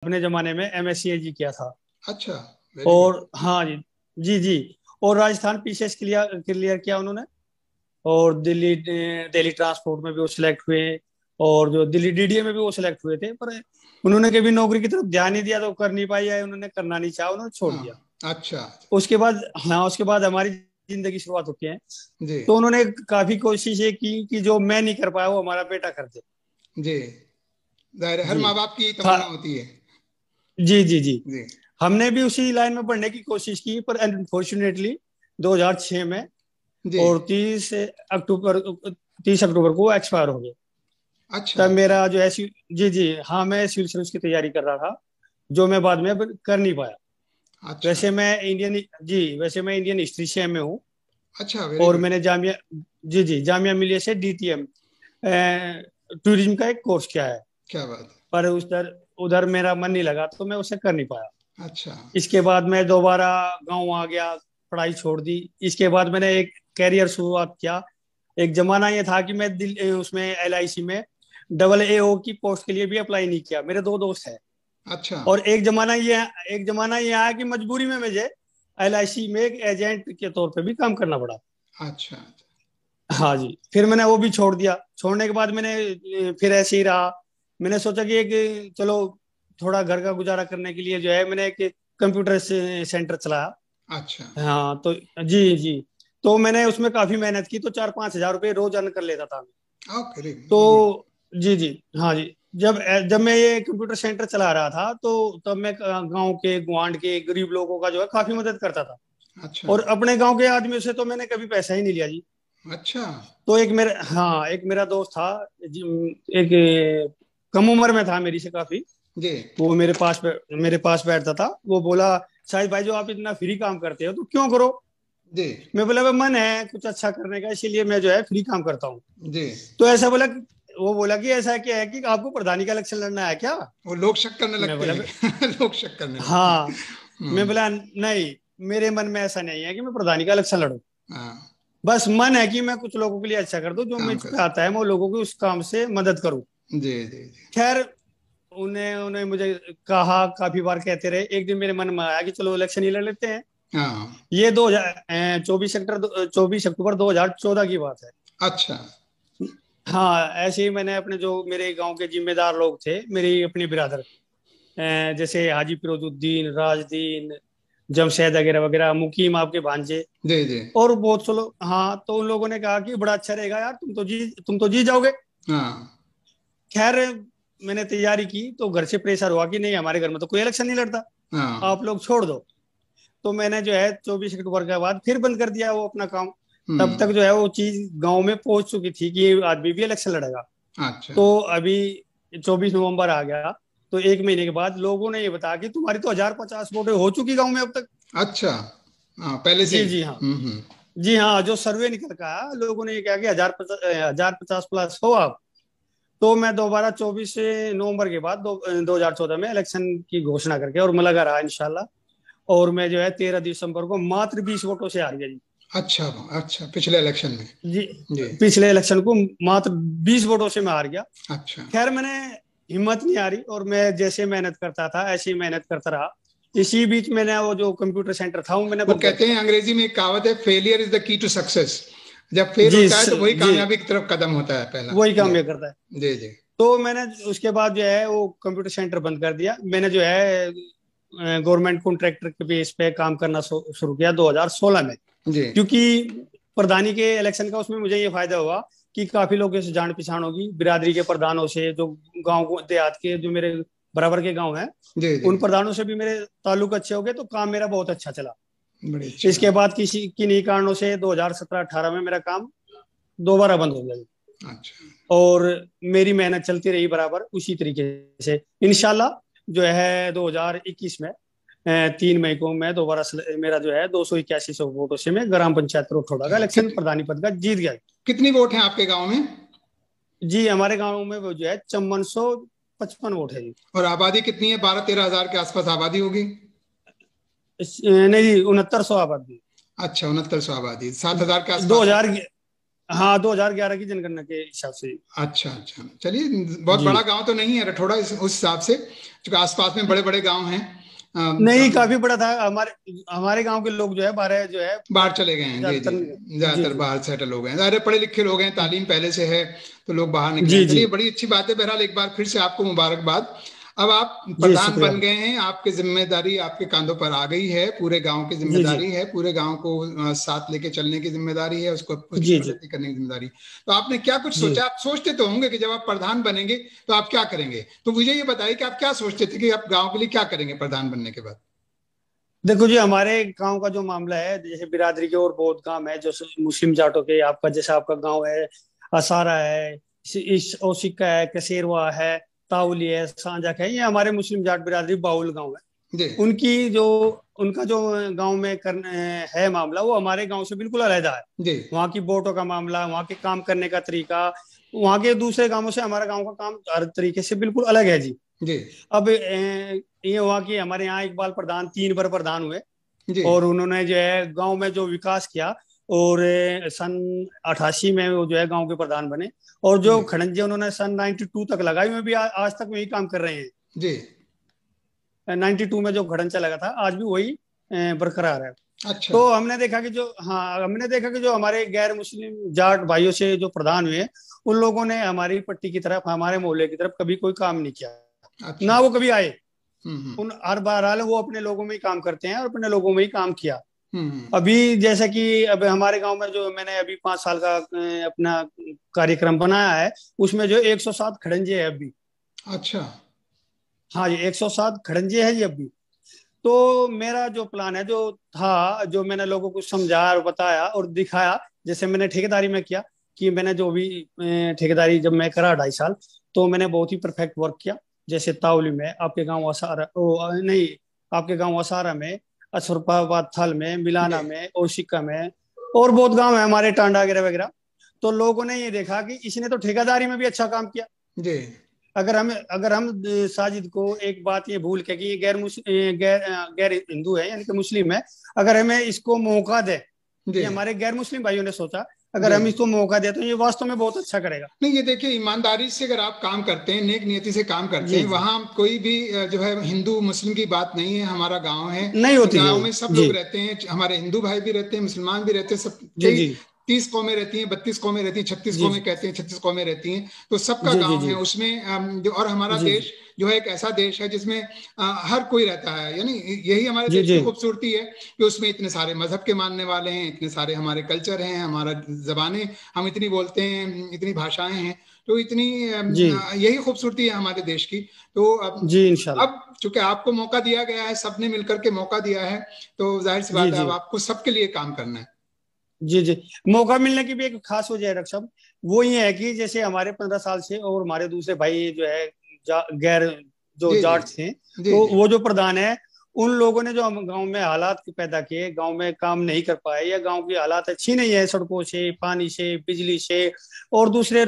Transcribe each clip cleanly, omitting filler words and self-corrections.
अपने जमाने में एमएससीआईजी किया था। अच्छा, वेरी गुड। और हाँ जी, जी जी। और राजस्थान पीसीएस क्लियर क्लियर किया उन्होंने। और दिल्ली दिल्ली ट्रांसपोर्ट में भी वो सिलेक्ट हुए। और जो दिल्ली डीडीए में भी वो सिलेक्ट हुए थे, पर उन्होंने कभी नौकरी की तरफ ध्यान नहीं दिया तो कर नहीं पाई, या उन्होंने करना नहीं चाहा, उन्होंने छोड़ हाँ, दिया। अच्छा। उसके बाद, हाँ, उसके बाद हमारी जिंदगी शुरुआत होती है। जी तो उन्होंने काफी कोशिश ये की कि जो मैं नहीं कर पाया वो हमारा बेटा कर दे। जी, जाहिर है, हर जी। माँ बाप की था। तमन्ना होती है। जी जी जी। जी हमने भी उसी लाइन में बढ़ने की कोशिश की, पर अनफॉर्चुनेटली 2006 में, जी। और 30 अक्टूबर को एक्सपायर हो गए। अच्छा तब अच्छा मेरा जो है जी जी, हाँ, मैं सिविल सर्विस की तैयारी कर रहा था, जो मैं बाद में अब कर नहीं पाया। अच्छा अच्छा। वैसे मैं इंडियन हिस्ट्री से में हूँ। अच्छा, वेरी और गुड। मैंने जामिया, जी जी, जामिया मिलिया से डीटीएम टूरिज्म का एक कोर्स किया है। क्या बात है। पर उधर उधर मेरा मन नहीं लगा, तो मैं उसे कर नहीं पाया। अच्छा इसके बाद मैं दोबारा गांव आ गया, पढ़ाई छोड़ दी। इसके बाद मैंने एक कैरियर शुरुआत किया। एक जमाना ये था कि मैं उसमें एलआईसी में AA की पोस्ट के लिए भी अप्लाई नहीं किया। मेरे दो दोस्त हैं। अच्छा और एक जमाना ये आया कि मजबूरी में मुझे एलआईसी में एक एजेंट के तौर पे भी काम करना पड़ा। अच्छा। हाँ जी, फिर मैंने वो भी छोड़ दिया। छोड़ने के बाद मैंने फिर ऐसे ही रहा। मैंने सोचा कि एक चलो, थोड़ा घर का गुजारा करने के लिए जो है, मैंने एक कंप्यूटर सेंटर चलाया। अच्छा। हाँ, तो जी जी। तो मैंने उसमें काफी मेहनत की, तो 4-5 हजार रुपये रोज अर्न कर लेता था। Okay, very good. तो जी जी, हाँ जी। जब जब मैं ये कंप्यूटर सेंटर चला रहा था, तो तब मैं गांव के गुआंढ के गरीब लोगों का जो है काफी मदद करता था। अच्छा और अपने गांव के आदमियों से तो मैंने कभी पैसा ही नहीं लिया जी। अच्छा। तो एक मेरा दोस्त था। एक कम उम्र में था मेरी से काफी। जी वो मेरे पास बैठता था। वो बोला, शाहिद भाई, जो आप इतना फ्री काम करते हो तो क्यों करो। जी मैं बोला, "भाई, मन है कुछ अच्छा करने का, इसीलिए मैं जो है फ्री काम करता हूँ।" जी। तो वो बोला कि ऐसा क्या है कि आपको प्रधानी का इलेक्शन लड़ना है क्या। वो लोग शक करने मैं लगते बोला, हैं। लोग शक करने लगते हैं। हाँ। मैं बोला, नहीं, मेरे मन में ऐसा नहीं है कि मैं प्रधानी का इलेक्शन लड़ूं। हाँ, बस मन है कि मैं कुछ लोगों के लिए अच्छा कर दूं, जो काम मुझ कर पे आता है मैं लोगों की उस काम से मदद करूं। जी जी जी। खैर, उन्हें उन्हें मुझे कहा, काफी बार कहते रहे। एक दिन मेरे मन में आया कि चलो इलेक्शन ही लड़ लेते हैं। हाँ। ये 24 अक्टूबर 2014 की बात है। अच्छा। हाँ, ऐसे ही मैंने अपने जो मेरे गांव के जिम्मेदार लोग थे, मेरी अपनी बिरादर, जैसे हाजी फिरोजुद्दीन, राजदीन, जमशेद वगैरह वगैरह, मुकीम आपके भांजे, जी जी। और बहुत से लोग। हाँ, तो उन लोगों ने कहा कि बड़ा अच्छा रहेगा यार, तुम तो जीत जाओगे। हाँ खैर, मैंने तैयारी की तो घर से प्रेशर हुआ कि नहीं, हमारे घर में तो कोई इलेक्शन नहीं लड़ता, हाँ। आप लोग छोड़ दो। तो मैंने जो है 24 अक्टूबर के बाद फिर बंद कर दिया वो अपना काम। तब हम्म। तक जो है वो चीज गांव में पहुंच चुकी थी कि ये आदमी भी इलेक्शन लड़ेगा। अच्छा तो अभी 24 नवंबर आ गया। तो एक महीने के बाद लोगों ने ये बताया कि तुम्हारी तो 1050 वोटें हो चुकी गांव में अब तक। अच्छा। हाँ, पहले से जी ही। जी हाँ। हम्म। जी हाँ, जो सर्वे निकल का आया, लोगों ने ये कहा कि 1050 प्लस हो आप। तो मैं दोबारा 24 नवंबर के बाद 2014 में इलेक्शन की घोषणा करके और मैं लगा रहा इंशाल्लाह। और मैं जो है 13 दिसंबर को मात्र 20 वोटों से हार गया जी। अच्छा अच्छा, पिछले इलेक्शन में। जी, जी। पिछले इलेक्शन को मात्र 20 वोटों से मैं हार गया। अच्छा। खैर, मैंने हिम्मत नहीं हारी, और मैं जैसे मेहनत करता था ऐसे ही मेहनत करता रहा। इसी बीच मैंने वो जो कंप्यूटर सेंटर था वो मैंने वो बंद कर कहते दिया। हैं, अंग्रेजी में एक कहावत है, failure is the key to success. जब फेल जी होता है तो वही जी, कामयाबी की तरफ कदम होता है पहला। वही जी काम ये करता है। जी जी। तो मैंने उसके बाद जो है वो कंप्यूटर सेंटर बंद कर दिया। मैंने जो है गवर्नमेंट कॉन्ट्रैक्टर के बेस पे काम करना शुरू किया 2016 में। जी क्योंकि प्रधानी के इलेक्शन का उसमें मुझे ये फायदा हुआ कि काफी लोगों से जान पहचान होगी, बिरादरी के प्रधानों से, जो गांव देहात के जो मेरे बराबर के गांव हैं, जी जी। उन प्रधानों से भी मेरे ताल्लुक अच्छे हो गए। तो काम मेरा बहुत अच्छा चला। बड़ी अच्छी इसके बात। बाद किसी किन्हीं कारणों से 2017-18 में मेरा काम दोबारा बंद हो गया। अच्छा। और मेरी मेहनत चलती रही बराबर उसी तरीके से। इंशाल्लाह जो है 2021 में 3 मई को मैं दोबारा मेरा जो है 281 वोटों से मैं ग्राम पंचायत रोठोड़ा का इलेक्शन प्रधानी पद का जीत गया। कितनी वोट है आपके गांव में? जी, हमारे गांव में वो जो है 5455 वोट है जी। और आबादी कितनी है? 12-13 हजार के आसपास आबादी होगी। नहीं, 6900 आबादी। अच्छा, 6900 आबादी, 7 हजार के दो आसपास। हजार हाँ, 2011 की जनगणना के हिसाब से। अच्छा अच्छा, चलिए, बहुत जी। बड़ा गांव तो नहीं है रठोड़ा उस हिसाब से, क्योंकि आसपास में बड़े बड़े गांव हैं। नहीं, काफी बड़ा था। हमारे हमारे गांव के लोग जो है 12 जो है बाहर चले गए हैं, जी जी, ज्यादातर। जी ज्यादातर जी बाहर सेटल हो गए हैं, अरे पढ़े लिखे लोग हैं, तालीम पहले से है, तो लोग बाहर निकले जी हैं। जी चलिए, बड़ी अच्छी बात है। बहरहाल एक बार फिर से आपको मुबारकबाद। अब आप जी, प्रधान शुक्रिया। बन गए हैं, आपकी जिम्मेदारी आपके कांधों पर आ गई है, पूरे गांव की जी जी जिम्मेदारी है, पूरे गांव को साथ लेके चलने की जिम्मेदारी है, उसको उसकी जी जी प्रगति करने की जिम्मेदारी। तो आपने क्या कुछ जी। सोचा? आप सोचते तो होंगे कि जब आप प्रधान बनेंगे तो आप क्या करेंगे, तो मुझे ये बताइए कि आप क्या सोचते थे कि आप गांव के लिए क्या करेंगे प्रधान बनने के बाद? देखो जी, हमारे गांव का जो मामला है, जैसे बिरादरी के और बहुत गांव है जो मुस्लिम जाटों के, आपका जैसा आपका गांव है, असारा है, इस ओसिका है, कसेरवा है, ताउली है, सांजक है, ये हमारे मुस्लिम जाट बिरादरी बाउल गांव है। जी उनकी जो उनका जो गांव में करने है मामला, वो हमारे गांव से बिल्कुल अलग है। जी वहाँ की वोटों का मामला, वहाँ के काम करने का तरीका, वहाँ के दूसरे गांवों से हमारा गांव का काम हर तरीके से बिल्कुल अलग है जी। जी अब ये हुआ कि हमारे यहाँ इकबाल प्रधान 3 बार प्रधान हुए, जी और उन्होंने जो है गांव में जो विकास किया, और सन 88 में वो जो है गांव के प्रधान बने। और जो जी खड़ंजे उन्होंने सन 92 तक लगाई, में भी आज तक वही काम कर रहे हैं। जी। 92 में जो खड़ंजा लगा था, आज भी वही बरकरार है। अच्छा। तो हमने देखा कि जो हमारे गैर मुस्लिम जाट भाइयों से जो प्रधान हुए, उन लोगों ने हमारी पट्टी की तरफ, हमारे मोहल्ले की तरफ कभी कोई काम नहीं किया, अच्छा। ना वो कभी आए। हम्म। उन हर बार हाल वो अपने लोगों में ही काम करते हैं, और अपने लोगों में ही काम किया। हम्म। अभी जैसे कि अब हमारे गांव में जो मैंने अभी 5 साल का अपना कार्यक्रम बनाया है, उसमें जो 107 खड़ंजे है अभी। अच्छा। हाँ जी, 107 खड़ंजे है जी अभी। तो मेरा जो प्लान है, जो था, जो मैंने लोगों को समझाया और बताया और दिखाया, जैसे मैंने ठेकेदारी में किया, कि मैंने जो भी ठेकेदारी जब मैं करा 2.5 साल, तो मैंने बहुत ही परफेक्ट वर्क किया। जैसे तावली में, आपके गांव असारा, नहीं, आपके गांव असारा में, असुरपाबाद थल में, जी मिलाना में, ओशिका में, और बहुत गांव है हमारे, टांडा वगैरह वगैरह। तो लोगों ने ये देखा कि इसने तो ठेकेदारी में भी अच्छा काम किया। जी अगर हम साजिद को एक बात ये भूल के कि ये गैर हिंदू है, यानी कि मुस्लिम है, अगर हमें इसको मौका दे, जी ये हमारे गैर मुस्लिम भाइयों ने सोचा, अगर जी। हम इसको मौका दे तो ये वास्तव में बहुत अच्छा करेगा। नहीं, ये देखिए, ईमानदारी से अगर आप काम करते हैं, नेक नियति से काम करते जी हैं, जी। वहां कोई भी जो है हिंदू मुस्लिम की बात नहीं है। हमारा गांव है, नहीं होती है। गांव में सब जी लोग रहते हैं, हमारे हिंदू भाई भी रहते हैं, मुसलमान भी रहते हैं, सब जी कई जी 30 कौमें रहती हैं, 32 कौमें रहती हैं, 36 जी कौमें कहते हैं, 36 कौमें रहती हैं, तो सबका जी जी गांव जी है उसमें। जो और हमारा जी देश जो है एक ऐसा देश है जिसमें हर कोई रहता है, यानी यही हमारे जी देश जी की खूबसूरती है कि उसमें इतने सारे मजहब के मानने वाले हैं, इतने सारे हमारे कल्चर हैं, हमारा जबानें हम इतनी बोलते हैं, इतनी भाषाएं हैं, तो इतनी जी यही खूबसूरती है हमारे देश की। तो जी, इंशाल्लाह। अब चूंकि आपको मौका दिया गया है, सबने मिलकर के मौका दिया है, तो जाहिर सी जी बात है जी अब आपको सबके लिए काम करना है। जी जी। मौका मिलने की भी एक खास वजह है रक्षक, वो ये है कि जैसे हमारे 15 साल से, और हमारे दूसरे भाई जो है गैर जो जी जी जाट थे, जी तो जी वो जो प्रधान है, उन लोगों ने जो हम गांव में हालात पैदा किए, गांव में काम नहीं कर पाए, या गांव की हालात अच्छी नहीं है, सड़कों से, पानी से, बिजली से, और दूसरी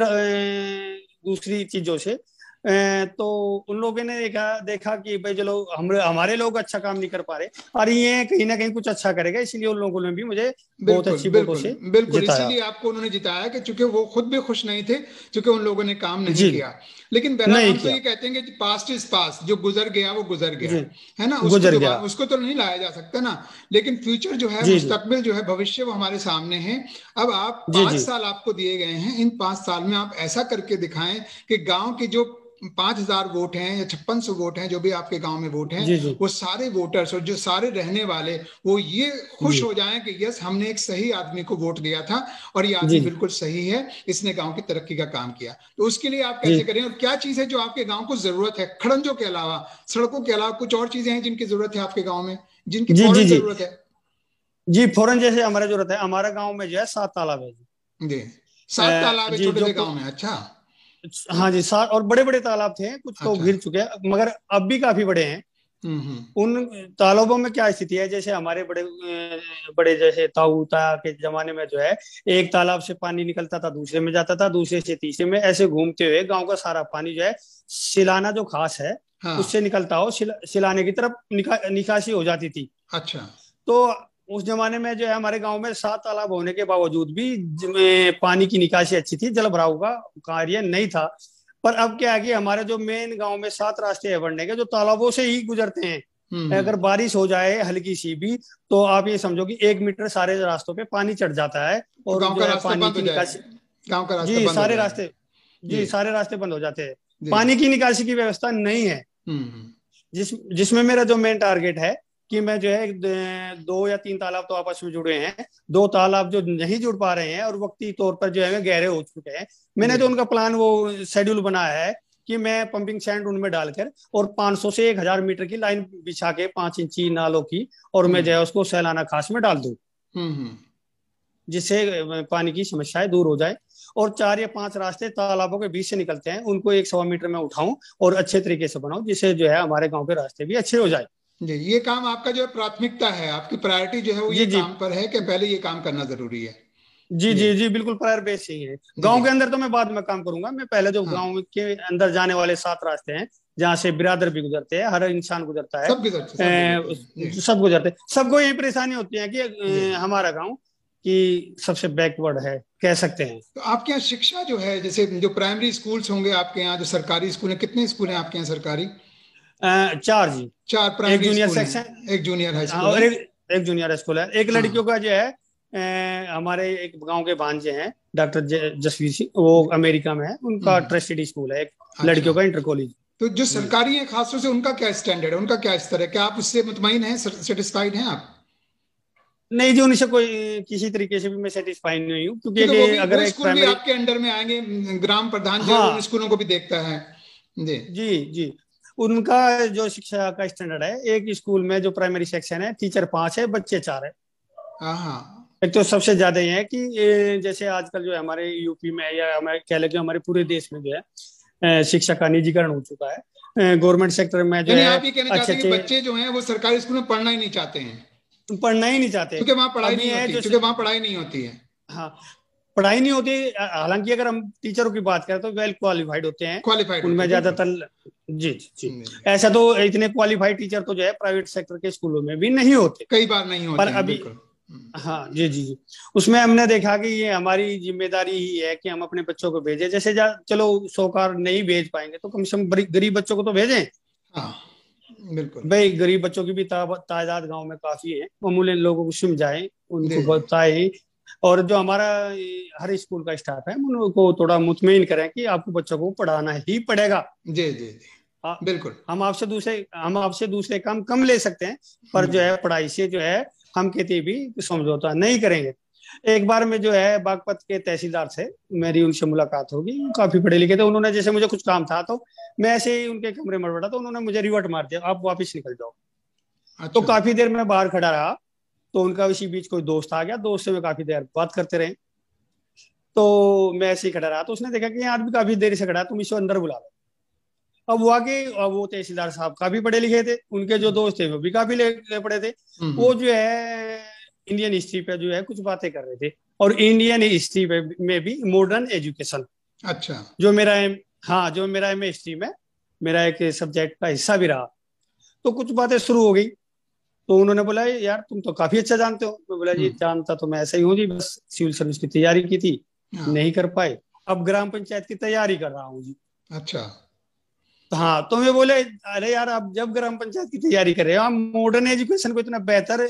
चीजों से, तो उन लोगों ने देखा देखा कि भाई चलो, हम हमारे लोग अच्छा काम नहीं कर पा रहे, और ये कहीं ना कहीं कुछ अच्छा करेगा, इसलिए उन लोगों ने भी मुझे बहुत बिल्कुल अच्छी वोटों बिल्कुल से बिल्कुल, जिताया। इसीलिए आपको उन्होंने जिताया कि चूंकि वो खुद भी खुश नहीं थे, चूंकि उन लोगों ने काम नहीं जी। किया। लेकिन बहरहाल नहीं हम तो किया। ये कहते हैं कि पास्ट इज पास्ट, जो गुजर गया वो गुजर गया, जी। है ना, गुजर गया। उसको तो नहीं लाया जा सकता ना। लेकिन फ्यूचर जो है, जी जी मुस्तकबिल जो है, भविष्य, वो हमारे सामने है। अब आप जी पांच जी साल आपको दिए गए हैं, इन 5 साल में आप ऐसा करके दिखाएं कि गांव के जो 5,000 वोट हैं या 5600 वोट हैं, जो भी आपके गांव में वोट हैं, जी जी वो सारे वोटर्स और जो सारे रहने वाले, वो ये खुश जी हो जाएं कि यस, हमने एक सही आदमी को वोट दिया था, और ये आदमी जी बिल्कुल सही है, इसने गांव की तरक्की का काम किया। तो उसके लिए आप जी कैसे करें, और क्या चीज है जो आपके गांव को जरूरत है, खड़ंजों के अलावा, सड़कों के अलावा कुछ और चीजें हैं जिनकी जरूरत है आपके गांव में, जिनकी जी जी फौरन जी जरूरत है? जी। फौरन जैसे हमारा जरूरत है, हमारा गांव में जो है 7 तालाब है जी। जी, 7 तालाब है जी, छोटे जो से गांव में? अच्छा। हाँ जी, 7, और बड़े बड़े तालाब थे, कुछ तो अच्छा। गिर चुके हैं, मगर अब भी काफी बड़े हैं। हम्म। उन तालाबों में क्या स्थिति है, जैसे हमारे बड़े बड़े जैसे ताऊ ताया के जमाने में जो है, एक तालाब से पानी निकलता था, दूसरे में जाता था, दूसरे से तीसरे में, ऐसे घूमते हुए गांव का सारा पानी जो है, सिलाना जो खास है, हाँ। उससे निकलता हो, सिलाने की तरफ निकासी हो जाती थी। अच्छा। तो उस जमाने में जो है हमारे गांव में 7 तालाब होने के बावजूद भी जिसमें पानी की निकासी अच्छी थी, जल भराव का कार्य नहीं था। पर अब क्या है कि हमारे जो मेन गांव में 7 रास्ते हैं बढ़ने के, जो तालाबों से ही गुजरते हैं। हम्म। अगर बारिश हो जाए हल्की सी भी, तो आप ये समझो कि 1 मीटर सारे रास्तों पे पानी चढ़ जाता है, तो और गांव जो का है रास्ता पानी बंद हो की जाएगा, निकासी। गांव का रास्ता जी बंद हो सारे जाएगा। रास्ते, जी जी सारे रास्ते बंद हो जाते हैं। जी। पानी की निकासी की व्यवस्था नहीं है। हम्म। जिसमें मेरा जो मेन टारगेट है कि मैं जो है 2 या 3 तालाब तो आपस में जुड़े हैं, 2 तालाब जो नहीं जुड़ पा रहे हैं और वक्ती तौर पर जो है गहरे हो चुके हैं, मैंने जी जो उनका प्लान वो शेड्यूल बनाया है कि मैं पंपिंग सैंड उनमें डालकर और 500 से 1,000 मीटर की लाइन बिछा के 5 इंची नालों की, और मैं जो हम्म है उसको सैलाना खास में डाल दूं, हम्म। जिससे पानी की समस्याएं दूर हो जाए। और 4 या 5 रास्ते तालाबों के बीच से निकलते हैं, उनको 1 सवा मीटर में उठाऊं और अच्छे तरीके से बनाऊं, जिससे जो है हमारे गांव के रास्ते भी अच्छे हो जाए। जी, ये काम आपका जो है प्राथमिकता है, आपकी प्रायोरिटी जो है वो ये जी जी काम पर है कि पहले ये काम करना जरूरी है। जी जी जी जी, बिल्कुल प्रायर बेस ही है। जी। जी गांव के अंदर तो मैं बाद में काम करूंगा, मैं पहले जो हाँ, गांव के अंदर जाने वाले 7 रास्ते हैं, जहाँ से बिरादर भी गुजरते हैं, हर इंसान गुजरता है, सब गुजरते हैं। जी सब गुजरते हैं, सबको यही परेशानी होती है कि जी। हमारा गांव की सबसे बैकवर्ड है, कह सकते हैं। तो आपके यहाँ शिक्षा जो है, जैसे जो प्राइमरी स्कूल्स होंगे आपके यहाँ, जो सरकारी स्कूल है, कितने स्कूल हैं आपके यहाँ सरकारी? 4 जी। चार एक प्राइमरी जूनियर स्कूल हैं, सेक्शन, एक जूनियर हाई हाँ, स्कूल और है। एक जूनियर स्कूल है। एक लड़कियों हाँ। का जो है हमारे एक गांव के भांजे हैं, डॉक्टर जसवीर सिंह, वो अमेरिका में है, उनका हम्म। ट्रस्टेड स्कूल है एक, अच्छा। लड़कियों का इंटर कॉलेज। तो जो जी सरकारी है खासतौर से, उनका क्या स्टैंडर्ड है, उनका क्या स्तर है, क्या आप उससे मुतमईन हैं, सेटिस्फाइड हैं आप? नहीं जी, उनसे कोई किसी तरीके से भी मैं सेटिस्फाई नहीं हूँ, क्योंकि क्योंकि अगर वो एक स्कूल भी प्राइमरी। आपके अंडर में आएंगे, ग्राम प्रधान जो है उन हाँ स्कूलों को भी देखता है। जी। जी जी, उनका जो शिक्षा का स्टैंडर्ड है, एक स्कूल में जो प्राइमरी सेक्शन है, टीचर 5 है, बच्चे 4 है। हाँ हाँ। एक तो सबसे ज्यादा ये है कि जैसे आजकल जो है हमारे यूपी में, या हमारे कह लें कि हमारे पूरे देश में जो है शिक्षा का निजीकरण हो चुका है। गवर्नमेंट सेक्टर में जो यानी है आप ये कहना अच्छे चाहते हैं कि अच्छे बच्चे जो हैं वो सरकारी स्कूल में पढ़ना ही नहीं चाहते हैं, पढ़ना ही नहीं चाहते। क्योंकि वहां पढ़ाई अब नहीं ये है होती, जो क्योंकि वहां पढ़ाई नहीं होती है। हाँ, पढ़ाई नहीं होती। हालांकि अगर हम टीचरों की बात करें तो वेल क्वालिफाइड होते हैं क्वालिफाइड होते उनमें हैं, बिल्कुल। ज्यादातर। जी जी जी। जी। ऐसा तो इतने क्वालिफाइड टीचर तो जो है प्राइवेट सेक्टर के स्कूलों में भी नहीं होते। कई बार नहीं पर होते हैं, अभी, बिल्कुल। हाँ जी जी जी, उसमें हमने देखा कि ये हमारी जिम्मेदारी ही है कि हम अपने बच्चों को भेजें। जैसे चलो सोकार नहीं भेज पाएंगे तो कम से कम गरीब बच्चों को तो भेजें। हाँ, बिल्कुल। भाई गरीब बच्चों की भी तादाद गांव में काफी है, मामूली लोगों को समझाएं, जी उनको जी। बताएं। और जो हमारा हर स्कूल का स्टाफ है, उनको थोड़ा मुतमईन करें कि आपको बच्चों को पढ़ाना ही पड़ेगा। जी जी जी। हाँ, बिल्कुल। हम आपसे दूसरे काम कम ले सकते हैं, पर जो हम्म। है पढ़ाई से जो है हम किसी भी समझौता नहीं करेंगे। एक बार में जो है बागपत के तहसीलदार से मेरी उनसे मुलाकात होगी, वो काफी पढ़े लिखे थे। उन्होंने जैसे मुझे कुछ काम था, तो मैं ऐसे ही उनके कमरे में बैठा, तो उन्होंने मुझे रिवर्ट मार दिया, आप वापिस निकल जाओ। तो अच्छा। काफी देर मैं बाहर खड़ा रहा, तो उनका इसी बीच कोई दोस्त आ गया, दोस्त से मैं काफी देर बात करते रहे। तो मैं ऐसे ही खड़ा रहा, तो उसने देखा कि ये आदमी काफी देर से खड़ा है, तुम इसको अंदर बुला लो। अब वो आगे, अब वो तहसीलदार साहब काफी पढ़े लिखे थे, उनके जो दोस्त थे वो भी काफी ले पढ़े थे। वो हम्म। जो है इंडियन हिस्ट्री पे जो है कुछ बातें कर रहे थे, और इंडियन हिस्ट्री में भी मॉडर्न एजुकेशन, अच्छा। जो मेरा हाँ, जो मेरा एम हिस्ट्री में मेरा एक सब्जेक्ट का हिस्सा भी रहा। तो कुछ बातें शुरू हो गई, तो उन्होंने बोला यार तुम तो काफी अच्छा जानते हो। मैं बोला जी हम्म। जानता तो मैं ऐसा ही हूँ जी, बस सिविल सर्विस की तैयारी की थी, हाँ। नहीं कर पाए। अब ग्राम पंचायत की तैयारी कर रहा हूँ जी। अच्छा। तो हाँ, तो मैं बोले अरे यार, आप जब ग्राम पंचायत की तैयारी कर रहे हो, आप मॉडर्न एजुकेशन को इतना बेहतर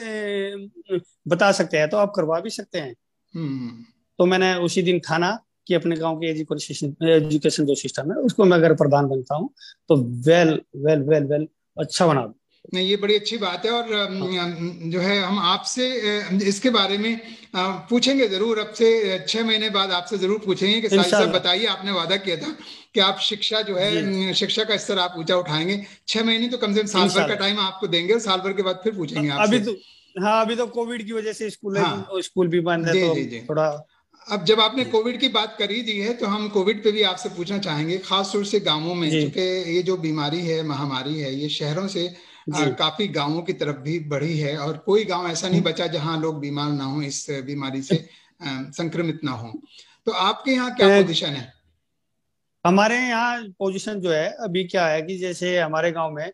बता सकते हैं, तो आप करवा भी सकते हैं। हम्म। तो मैंने उसी दिन ठाना कि अपने गांव के एजुकेशन एजुकेशन जो सिस्टम है उसको मैं अगर प्रधान बनता हूँ, तो वेल वेल वेल वेल अच्छा बना दूं। नहीं, ये बड़ी अच्छी बात है, और हाँ, जो है हम आपसे इसके बारे में पूछेंगे जरूर। अब से 6 महीने बाद आपसे जरूर पूछेंगे कि साजिद साहब इंशाल्लाह। बताइए, आपने वादा किया था कि आप शिक्षा जो है, जी, शिक्षा का स्तर आप ऊंचा उठाएंगे। 6 महीने तो कम से कम साल भर का इंशाल्लाह। टाइम आपको देंगे, और साल भर के बाद फिर पूछेंगे अभी आपसे। तो, हाँ, अभी तो कोविड की वजह से हाँ। स्कूल भी बंद है, जी तो जी जी। थोड़ा। अब जब आपने जी कोविड की बात करी दी है, तो हम कोविड पे भी आपसे पूछना चाहेंगे, खास तौर से गांवों में, जी चूंकि ये जो बीमारी है, महामारी है, ये शहरों से जी काफी गांवों की तरफ भी बढ़ी है, और कोई गांव ऐसा नहीं बचा जहां लोग बीमार ना हो, इस बीमारी से संक्रमित ना हो। तो आपके यहाँ क्या अ, पोजीशन है? हमारे यहाँ पोजीशन जो है अभी क्या है कि जैसे हमारे गांव में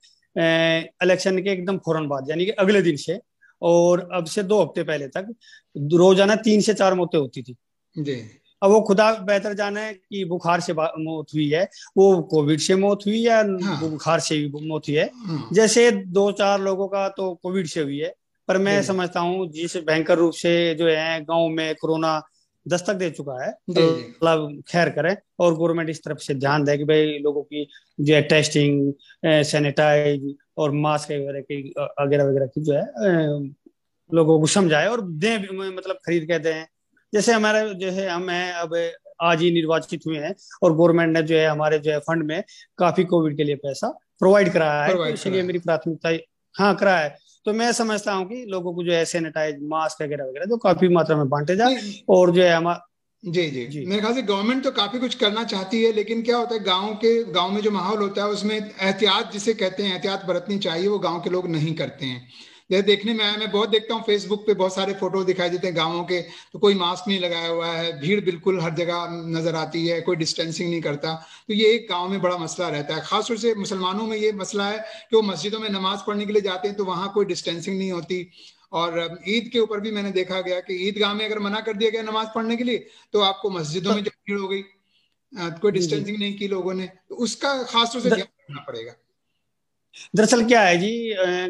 इलेक्शन के एकदम फौरन बाद, यानी कि अगले दिन से और अब से 2 हफ्ते पहले तक रोजाना 3 से 4 मौतें होती थी जी। अब वो खुदा बेहतर जाने कि बुखार से मौत हुई है, वो कोविड से मौत हुई या हाँ। बुखार से मौत हुई है। हाँ। जैसे 2-4 लोगों का तो कोविड से हुई है, पर मैं जी समझता हूँ जिस भयंकर रूप से जो है गांव में कोरोना दस्तक दे चुका है, जी। जी। अल्लाह खैर करे और गवर्नमेंट इस तरफ से ध्यान दे कि भाई लोगों की जो है टेस्टिंग, सैनिटाइज और मास्क वगैरह की वगैरह वगैरह की जो है लोगों को समझाए और दें मतलब खरीद के दें। जैसे हमारे जो है हम हैं अब आज ही निर्वाचित हुए हैं और गवर्नमेंट ने जो है हमारे जो है फंड में काफी कोविड के लिए पैसा प्रोवाइड कराया है, तो प्रोवाइड इसीलिए कराया। मेरी प्राथमिकता हाँ कराया है। तो मैं समझता हूँ कि लोगों को जो है सैनिटाइज मास्क वगैरह वगैरह जो काफी मात्रा में बांटे जाए नहीं। और जो है हमारा जी जी। जी मेरे ख्याल से गवर्नमेंट तो काफी कुछ करना चाहती है, लेकिन क्या होता है गांव में जो माहौल होता है उसमें एहतियात जिसे कहते हैं, एहतियात बरतनी चाहिए, वो गांव के लोग नहीं करते हैं। जैसे देखने में आया, मैं बहुत देखता हूँ फेसबुक पे बहुत सारे फोटो दिखाई देते हैं गाँवों के, तो कोई मास्क नहीं लगाया हुआ है, भीड़ बिल्कुल हर जगह नजर आती है, कोई डिस्टेंसिंग नहीं करता। तो ये एक गाँव में बड़ा मसला रहता है, खासतौर से मुसलमानों में ये मसला है कि वो मस्जिदों में नमाज पढ़ने के लिए जाते हैं तो वहाँ कोई डिस्टेंसिंग नहीं होती। और ईद के ऊपर भी मैंने देखा गया कि ईदगाह में अगर मना कर दिया गया नमाज पढ़ने के लिए, तो आपको मस्जिदों में तो, जब भीड़ हो गई, कोई जी जी डिस्टेंसिंग नहीं की लोगों ने, तो उसका खासतौर से ध्यान रखना पड़ेगा। दरअसल क्या है जी,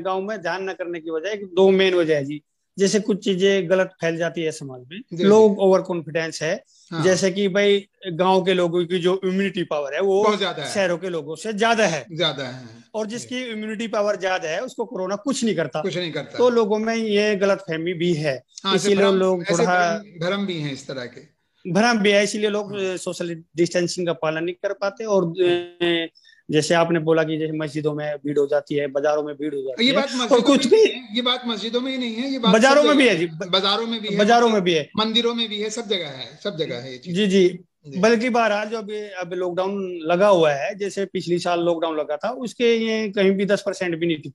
गांव में ध्यान न करने की वजह 2 मेन वजह है जी। जैसे कुछ चीजें गलत फैल जाती है समाज में, जी जी। लोग ओवर कॉन्फिडेंस है। हाँ। जैसे कि भाई गांव के लोगों की जो इम्यूनिटी पावर है वो बहुत ज्यादा है। शहरों के लोगों से ज्यादा है, ज्यादा है। और जी। जिसकी इम्यूनिटी पावर ज्यादा है उसको कोरोना कुछ नहीं करता। कुछ नहीं करता। तो लोगों में ये गलत फहमी भी है, हाँ, ऐसे इसीलिए भ्रम, लोग ऐसे थोड़ा भ्रम भ्रम भी हैं इस तरह के। भ्रम भी है, इसीलिए लोग हाँ। सोशल डिस्टेंसिंग का पालन नहीं कर पाते। और हाँ। जैसे आपने बोला कि जैसे मस्जिदों में भीड़ हो जाती है, बाजारों में भीड़ हो ये जाती है, बात और मस्जिदों में कुछ ही नहीं भी है, ये बात मस्जिदों में ही नहीं है, ये बात सब बाजारों में भी जगह है है। जी, बाजारों में भी है, बाजारों में भी है। मंदिरों में भी है, सब जगह है, सब जगह है ये चीज। जी जी। जी। बल्कि बहरहाल जो अभी अभी लॉकडाउन लगा हुआ है, जैसे पिछली साल लॉकडाउन लगा था उसके ये कहीं भी 10% भी नहीं थी।